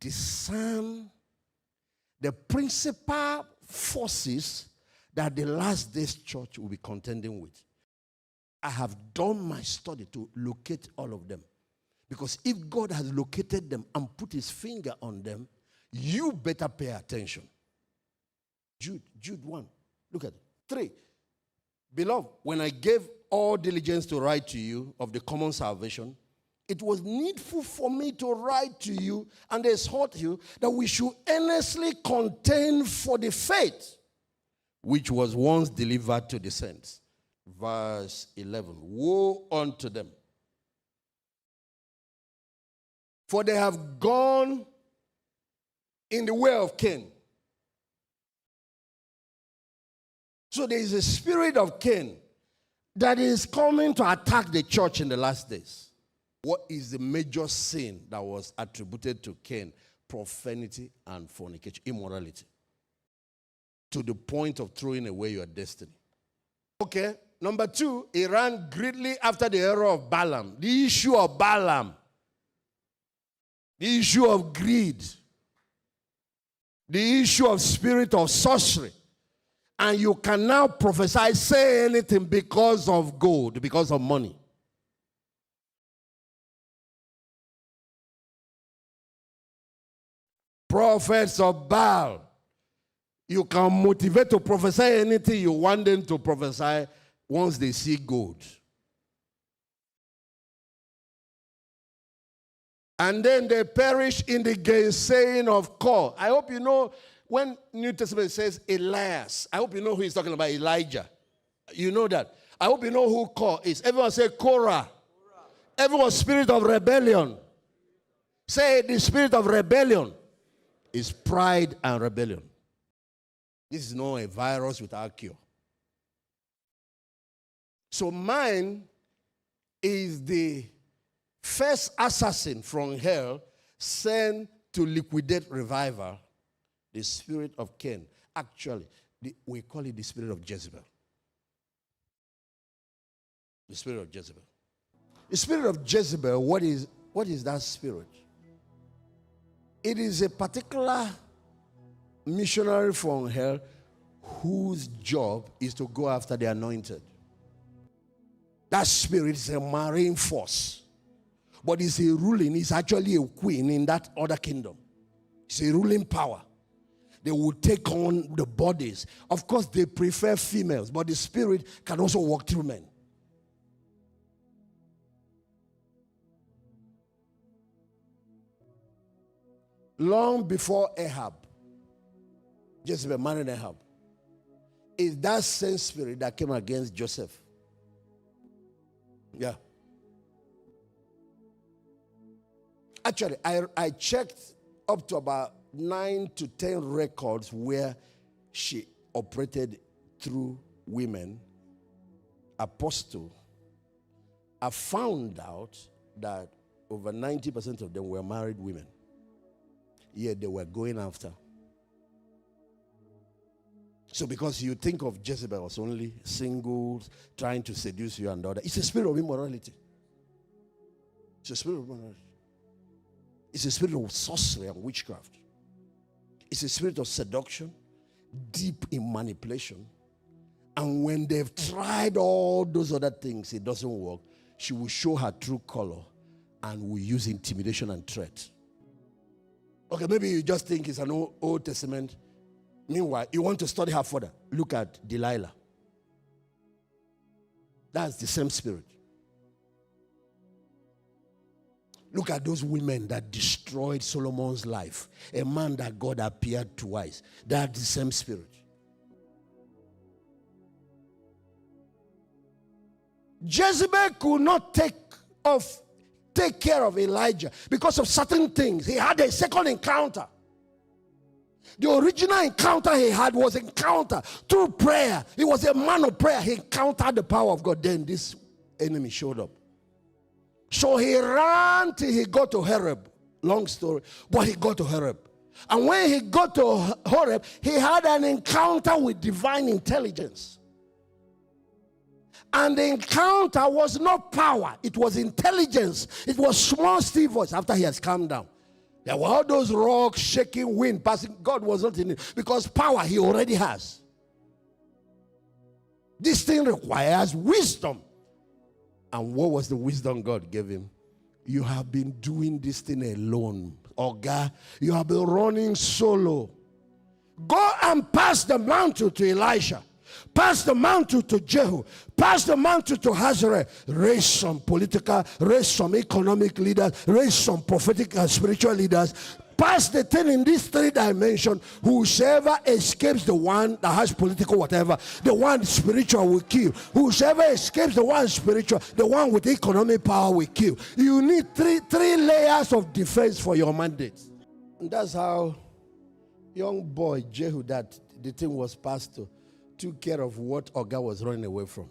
discern the principal forces that the last days church will be contending with. I have done my study to locate all of them. Because if God has located them and put his finger on them, you better pay attention. Jude 1. Look at it. 3. Beloved, when I gave all diligence to write to you of the common salvation, it was needful for me to write to you and exhort you that we should earnestly contend for the faith which was once delivered to the saints. Verse 11. Woe unto them, for they have gone in the way of Cain. So there is a spirit of Cain that is coming to attack the church in the last days. What is the major sin that was attributed to Cain? Profanity and fornication, immorality. To the point of throwing away your destiny. Okay, number 2, he ran greatly after the error of Balaam. The issue of Balaam. The issue of greed. The issue of spirit of sorcery. And you can now prophesy, say anything because of gold, because of money. Prophets of Baal. You can motivate to prophesy anything you want them to prophesy once they see gold. And then they perish in the gainsaying of Kor. I hope you know when New Testament says Elias. I hope you know who he's talking about, Elijah. You know that. I hope you know who Kor is. Everyone say Korah. Everyone, spirit of rebellion. Say the spirit of rebellion is pride and rebellion. This is not a virus without cure. So mine is the first assassin from hell sent to liquidate revival, the spirit of Cain. Actually, we call it the spirit of Jezebel. The spirit of Jezebel. The spirit of Jezebel, what is that spirit? It is a particular missionary from hell whose job is to go after the anointed. That spirit is a marine force. But it's a ruling, it's actually a queen in that other kingdom. It's a ruling power. They will take on the bodies. Of course, they prefer females, but the spirit can also walk through men. Long before Ahab, Jezebel married Ahab, is that same spirit that came against Joseph. Yeah. Actually, I checked up to about 9 to 10 records where she operated through women, apostle. I found out that over 90% of them were married women. Yet they were going after. So because you think of Jezebel as only singles trying to seduce you and all that, it's a spirit of immorality. It's a spirit of immorality. It's a spirit of sorcery and witchcraft. It's a spirit of seduction, deep in manipulation. And when they've tried all those other things, it doesn't work, she will show her true color and will use intimidation and threat. Okay, maybe you just think it's an Old Testament. Meanwhile, you want to study her further. Look at Delilah. That's the same spirit. Look at those women that destroyed Solomon's life. A man that God appeared twice. That's the same spirit. Jezebel could not take care of Elijah because of certain things. He had a second encounter. The original encounter he had was encounter through prayer. He was a man of prayer. He encountered the power of God. Then this enemy showed up. So he ran till he got to Horeb. Long story, but he got to Horeb. And when he got to Horeb, he had an encounter with divine intelligence. And the encounter was not power. It was intelligence. It was small still voice after he has calmed down. There were all those rocks shaking, wind passing. God was not in it because power he already has. This thing requires wisdom. And what was the wisdom God gave him? You have been doing this thing alone. Oh God, you have been running solo. Go and pass the mantle to Elisha. Pass the mantle to Jehu. Pass the mantle to Hazael. Raise some political, raise some economic leaders, raise some prophetic and spiritual leaders. Pass the thing in this 3 dimension. Whosoever escapes the one that has political whatever, the one spiritual will kill. Whosoever escapes the one spiritual, the one with economic power will kill. You need three layers of defense for your mandate. And that's how young boy Jehu, that the thing was passed to, took care of what Oga was running away from.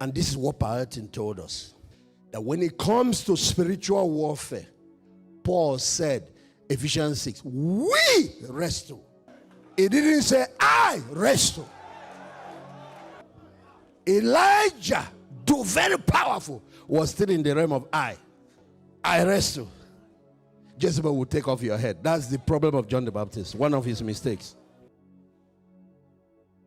And this is what Paulton told us. That when it comes to spiritual warfare, Paul said, Ephesians 6, we wrestle. He didn't say, I wrestle. Elijah, though very powerful, was still in the realm of I wrestle. Jezebel will take off your head. That's the problem of John the Baptist, one of his mistakes.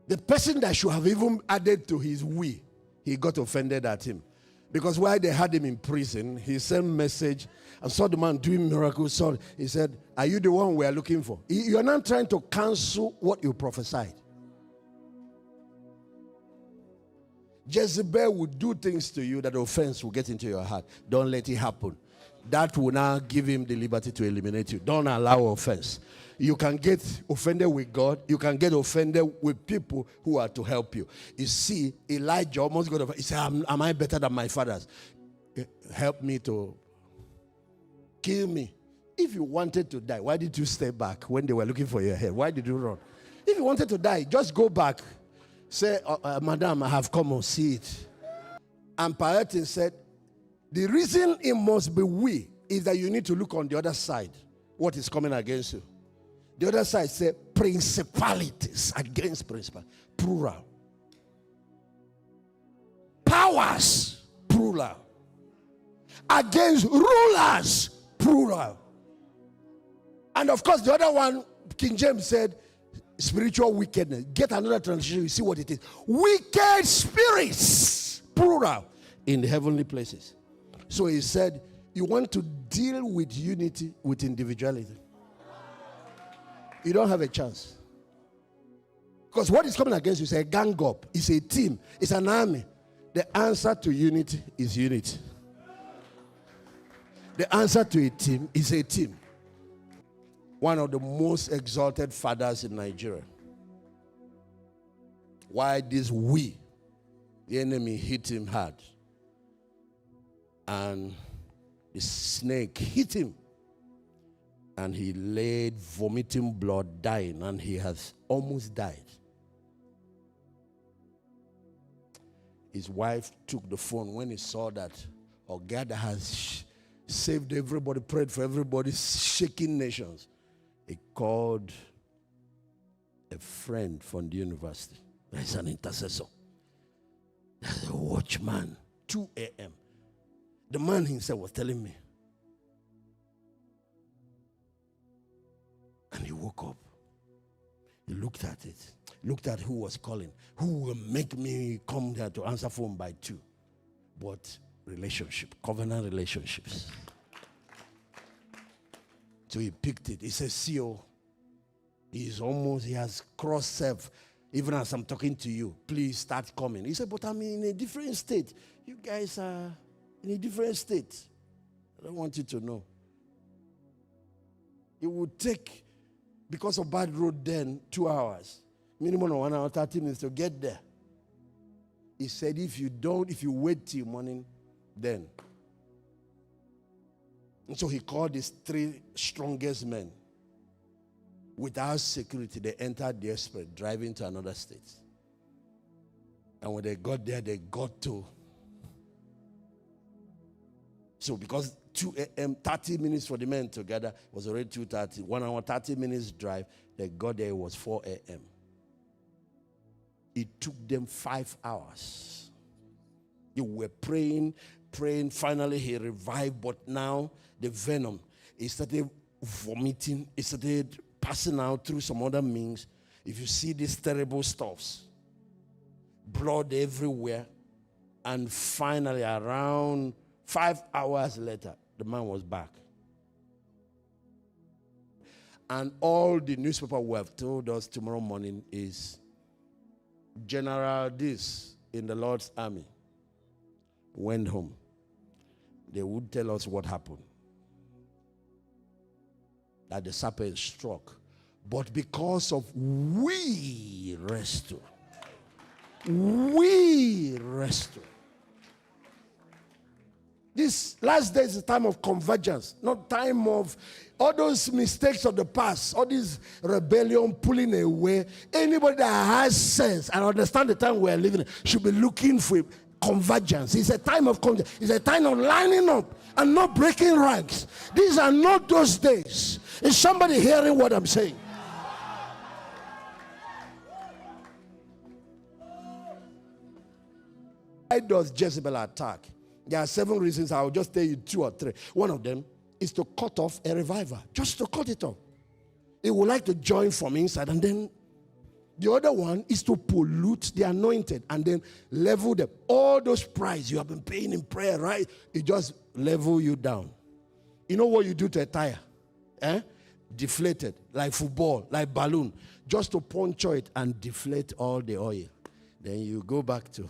The person that should have even added to his we, he got offended at him. Because while they had him in prison, he sent message and saw the man doing miracles. So he said, are you the one we are looking for? You are not trying to cancel what you prophesied. Jezebel will do things to you that offense will get into your heart. Don't let it happen. That will now give him the liberty to eliminate you. Don't allow offense. You can get offended with God. You can get offended with people who are to help you. You see, Elijah almost got offended. He said, am I better than my fathers? Help me to kill me. If you wanted to die, why did you stay back when they were looking for your head? Why did you run? If you wanted to die, just go back. Say, Madam, I have come and see it. And Paulton said, the reason it must be we is that you need to look on the other side. What is coming against you? The other side says principalities against principalities. Plural. Powers. Plural. Against rulers. Plural. And of course, the other one, King James said, spiritual wickedness. Get another translation, you see what it is. Wicked spirits. Plural. In the heavenly places. So he said, you want to deal with unity with individuality. You don't have a chance. Because what is coming against you is a gang up. It's a team. It's an army. The answer to unity is unity. The answer to a team is a team. One of the most exalted fathers in Nigeria. Why this the enemy hit him hard. And the snake hit him. And he laid vomiting blood, dying. And he has almost died. His wife took the phone when he saw that God has saved everybody, prayed for everybody, shaking nations. He called a friend from the university. There's an intercessor. There's a watchman. 2 a.m. The man himself was telling me. And he woke up. He looked at it. Looked at who was calling. Who will make me come there to answer phone by 2? But relationship, covenant relationships. So he picked it. He says, CEO, he has crossed self. Even as I'm talking to you, please start coming. He said, but I'm in a different state. You guys are in a different state. I don't want you to know. It would take, because of bad road then, 2 hours. Minimum of 1 hour, 30 minutes to get there. He said, if you wait till morning, then. And so he called his 3 strongest men. Without security, they entered the express, driving to another state. And when they got there, they got to. So because 2 a.m., 30 minutes for the men together, was already 2:30. 1 hour, 30 minutes drive. They got there, it was 4 a.m. It took them 5 hours. They were praying. Finally, he revived, but now the venom. He started vomiting. He started passing out through some other means. If you see these terrible stuffs, blood everywhere. And finally, around 5 hours later, the man was back. And all the newspaper we have told us tomorrow morning is General this in the Lord's army went home. They would tell us what happened. That the serpent struck. But because of we restore. We restore. This last day is a time of convergence, not time of all those mistakes of the past, all this rebellion pulling away. Anybody that has sense and understand the time we are living in should be looking for convergence. It's a time of convergence. It's a time of lining up and not breaking ranks. These are not those days. Is somebody hearing what I'm saying? Why does Jezebel attack? There are 7 reasons. I'll just tell you 2 or 3. One of them is to cut off a revival. Just to cut it off. It would like to join from inside. And then the other one is to pollute the anointed and then level them. All those price you have been paying in prayer, right? It just level you down. You know what you do to a tire? Deflated. Like football, like balloon. Just to puncture it and deflate all the oil. Then you go back to